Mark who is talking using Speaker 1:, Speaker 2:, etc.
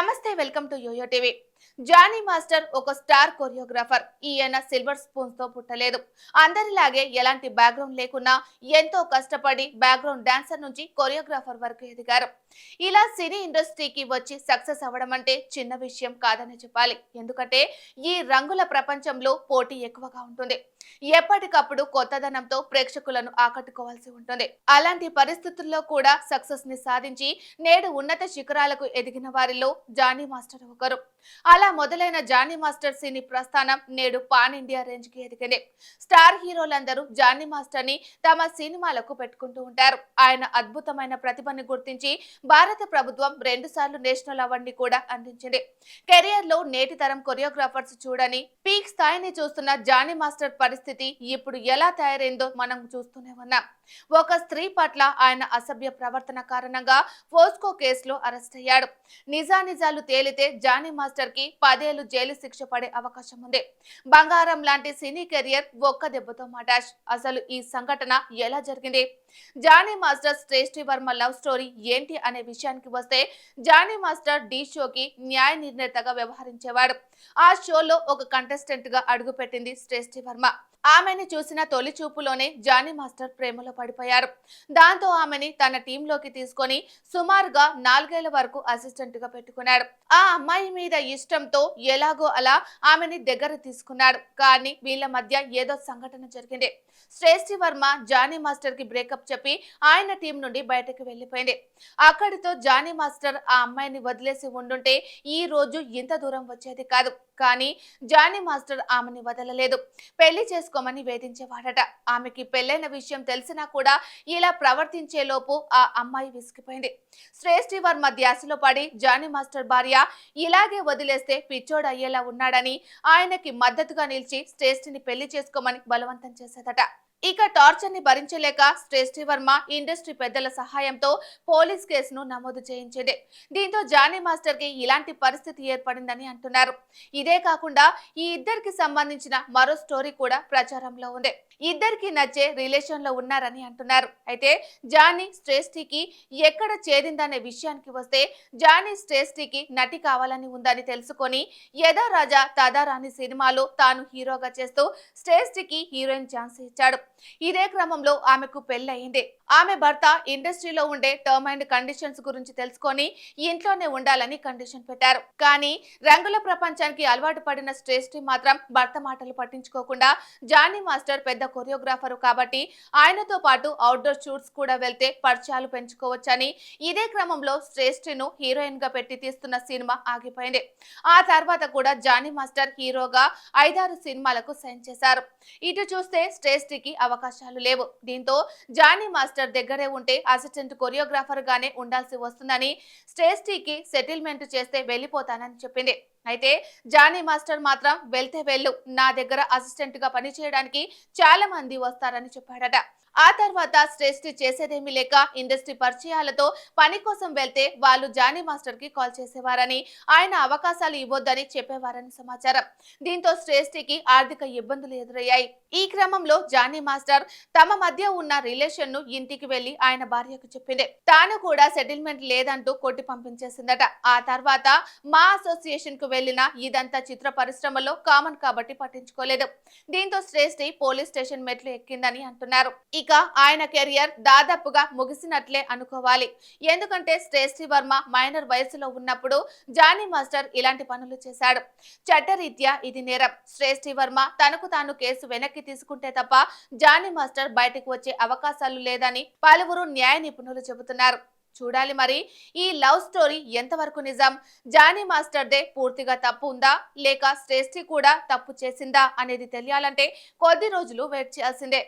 Speaker 1: నమస్తే, welcome to Yoyo TV. Jani master ఒక star choreographer. ఈయన సిల్వర్ స్పూన్స్ తో పుట్టలేదు. అందరిలాగే ఎలాంటి బ్యాక్గ్రౌండ్ లేకున్నా ఎంతో కష్టపడి బ్యాక్గ్రౌండ్ డాన్సర్ నుంచి కొరియోగ్రాఫర్ వరకు ఎదిగారు. ఇలా సినీ ఇండస్ట్రీకి వచ్చి సక్సెస్ అవ్వడం అంటే చిన్న విషయం కాదని చెప్పాలి. ఎందుకంటే ఈ రంగుల ప్రపంచంలో పోటీ ఎక్కువగా ఉంటుంది. ఎప్పటికప్పుడు కొత్తదనంతో ప్రేక్షకులను ఆకట్టుకోవాల్సి ఉంటుంది. అలాంటి పరిస్థితుల్లో కూడా సక్సెస్ ని సాధించి నేడు ఉన్నత శిఖరాలకు ఎదిగిన వారిలో జానీ మాస్టర్ ఒకరు. అలా మొదలైన జానీ మాస్టర్ సినీ ప్రస్థానం నేడు పాన్ ఇండియా రేంజ్ కి ఎదిగింది. స్టార్ హీరోలందరూ జానీ మాస్టర్ ని తమ సినిమాలకు పెట్టుకుంటూ ఉంటారు. ఆయన అద్భుతమైన ప్రతిభని గుర్తించి భారత ప్రభుత్వం 2 సార్లు నేషనల్ అవార్డు ని కూడా అందించింది. కెరియర్ లో నేటి తరం కొరియోగ్రాఫర్స్ చూడని పీక్ స్థాయిని చూస్తున్న జానీ మాస్టర్ పరిస్థితి ఇప్పుడు ఎలా తయారైందో మనం చూస్తూనే ఉన్నాం. ఒక స్త్రీ పట్ల ఆయన అసభ్య ప్రవర్తన కారణంగా పోస్కో కేసులో అరెస్ట్ అయ్యాడు. నిజానిజాలు తేలితే జానీ మాస్టర్ కి 10 ఏళ్లు జైలు శిక్ష పడే అవకాశం ఉంది. బంగారం లాంటి సినీ కెరియర్ ఒక్క దెబ్బతో మటాష్. అసలు ఈ సంఘటన ఎలా జరిగింది? జానీ మాస్టర్ శ్రేష్ఠి వర్మ లవ్ స్టోరీ ఏంటి అనే విషయానికి వస్తే, జానీ మాస్టర్ డి షోకి న్యాయ నిర్ణేతగా వ్యవహరించేవాడు. ఆ షోలో ఒక కంటెస్టెంట్ గా అడుగుపెట్టింది శ్రేష్ఠి వర్మ. ఆమెని చూసిన తొలి చూపులోనే జానీ మాస్టర్ ప్రేమలో పడిపోయారు. దాంతో ఆమెని తన టీంలోకి తీసుకొని సుమారుగా 4 ఏళ్ల వరకు అసిస్టెంట్ గా పెట్టుకున్నాడు. ఆ అమ్మాయి మీద ఇష్టంతో ఎలాగో అలా ఆమెని దగ్గర తీసుకున్నాడు. కానీ వీళ్ళ మధ్య ఏదో సంఘటన జరిగింది. శ్రేష్ఠి వర్మ జానీ మాస్టర్ కి బ్రేకప్ చెప్పి ఆయన టీం నుండి బయటకు వెళ్లిపోయింది. అక్కడితో జానీ మాస్టర్ ఆ అమ్మాయిని వదిలేసి ఉండుంటే ఈ రోజు ఇంత దూరం వచ్చేది కాదు. కానీ జానీ మాస్టర్ ఆమెని వదలలేదు. పెళ్లి చేసుకోమని వేధించేవాడట. ఆమెకి పెళ్లైన విషయం తెలిసినా కూడా ఇలా ప్రవర్తించే లోపు ఆ అమ్మాయి విసిగిపోయింది. శ్రేష్ఠి వర్మ ధ్యాసలో పడి జానీ మాస్టర్ భార్య ఇలాగే వదిలేస్తే పిచ్చోడు అయ్యేలా ఉన్నాడని ఆయనకి మద్దతుగా నిలిచి శ్రేష్ఠిని పెళ్లి చేసుకోమని బలవంతం చేసేదట. ఇక టార్చర్ ని భరించలేక శ్రేష్ఠి వర్మ ఇండస్ట్రీ పెద్దల సహాయంతో పోలీస్ కేసును నమోదు చేయించింది. దీంతో జానీ మాస్టర్ కి ఇలాంటి పరిస్థితి ఏర్పడిందని అంటున్నారు. ఇదే కాకుండా ఈ ఇద్దరికి సంబంధించిన మరో స్టోరీ కూడా ప్రచారంలో ఉంది. ఇద్దరికి నచ్చే రిలేషన్ లో ఉన్నారని అంటున్నారు. అయితే జానీ శ్రేష్ఠికి ఎక్కడ చేరిందనే విషయానికి వస్తే, జానీ శ్రేష్ఠికి నటి కావాలని ఉందని తెలుసుకొని యదా రాజా తదా రాణి సినిమాలో తాను హీరోగా చేస్తూ శ్రేష్ఠికి హీరోయిన్ ఛాన్స్ ఇచ్చాడు. ఇదే క్రమంలో ఆమెకు పెళ్లయింది. ఆమె భర్త ఇండస్ట్రీలో ఉండే టర్మ్ అండ్ కండిషన్స్ గురించి తెలుసుకొని ఇంట్లోనే ఉండాలని కండిషన్ పెట్టారు. కానీ రంగుల ప్రపంచానికి అలవాటు పడిన శ్రేష్ఠి మాత్రం భర్త మాటలు పట్టించుకోకుండా, జానీ మాస్టర్ పెద్ద కొరియోగ్రాఫర్ కాబట్టి ఆయనతో పాటు అవుట్డోర్ షూట్స్ కూడా వెళ్తే పరిచయాలు పెంచుకోవచ్చని ఇదే క్రమంలో శ్రేష్ఠిను హీరోయిన్ గా పెట్టి తీస్తున్న సినిమా ఆగిపోయింది. ఆ తర్వాత కూడా జానీ మాస్టర్ హీరోగా 5-6 సినిమాలకు సైన్ చేశారు. ఇటు చూస్తే శ్రేష్ఠికి అవకాశాలు లేవు. దీంతో జానీ మాస్టర్ దగ్గరే ఉంటే అసిస్టెంట్ కొరియోగ్రాఫర్ గానే ఉండాల్సి వస్తుందని, శ్రేష్ఠికి సెటిల్మెంట్ చేస్తే వెళ్లిపోతానని చెప్పింది. అయితే జానీ మాస్టర్ మాత్రం వెళ్తే వెళ్ళు, నా దగ్గర అసిస్టెంట్ గా పనిచేయడానికి చాలా మంది వస్తారని చెప్పాడట. ఆ తర్వాత శ్రేష్ఠి చేసేదేమీ లేక ఇండస్ట్రీ పరిచయాలతో పని కోసం వెళ్తే వాళ్ళు జానీ మాస్టర్ కి కాల్ చేసేవారని, ఆయన అవకాశాలు ఇవ్వొద్దని చెప్పేవారని సమాచారం. దీంతో శ్రేష్ఠికి ఆర్థిక ఇబ్బందులు ఎదురయ్యాయి. ఈ క్రమంలో జానీ మాస్టర్ తమ మధ్య ఉన్న రిలేషన్ ను ఇంటికి వెళ్లి ఆయన భార్యకు చెప్పింది. తాను కూడా సెటిల్మెంట్ లేదంటూ కొట్టి పంపించేసిందట. ఆ తర్వాత మా అసోసియేషన్ కు వెళ్లిన ఇదంతా చిత్ర పరిశ్రమలో కామన్ కాబట్టి పట్టించుకోలేదు. దీంతో శ్రేష్ఠి పోలీస్ స్టేషన్ మెట్లు ఎక్కిందని అంటున్నారు. ఇక ఆయన కెరియర్ దాదాపుగా ముగిసినట్లే అనుకోవాలి. ఎందుకంటే శ్రేష్ఠి వర్మ మైనర్ వయసులో ఉన్నప్పుడు జానీ మాస్టర్ ఇలాంటి పనులు చేశాడు. చట్టరీత్యా ఇది నేరం. శ్రేష్ఠి వర్మ తనకు తాను కేసు వెనక్కి తీసుకుంటే తప్ప జానీ మాస్టర్ బయటకు వచ్చే అవకాశాలు లేదని పలువురు న్యాయ నిపుణులు చెబుతున్నారు. చూడాలి మరి ఈ లవ్ స్టోరీ ఎంతవరకు నిజం. జానీ మాస్టర్ దే పూర్తిగా తప్పు ఉందా, లేక శ్రేష్ఠి కూడా తప్పు చేసిందా అనేది తెలియాలంటే కొద్ది రోజులు వెయిట్ చేయాల్సిందే.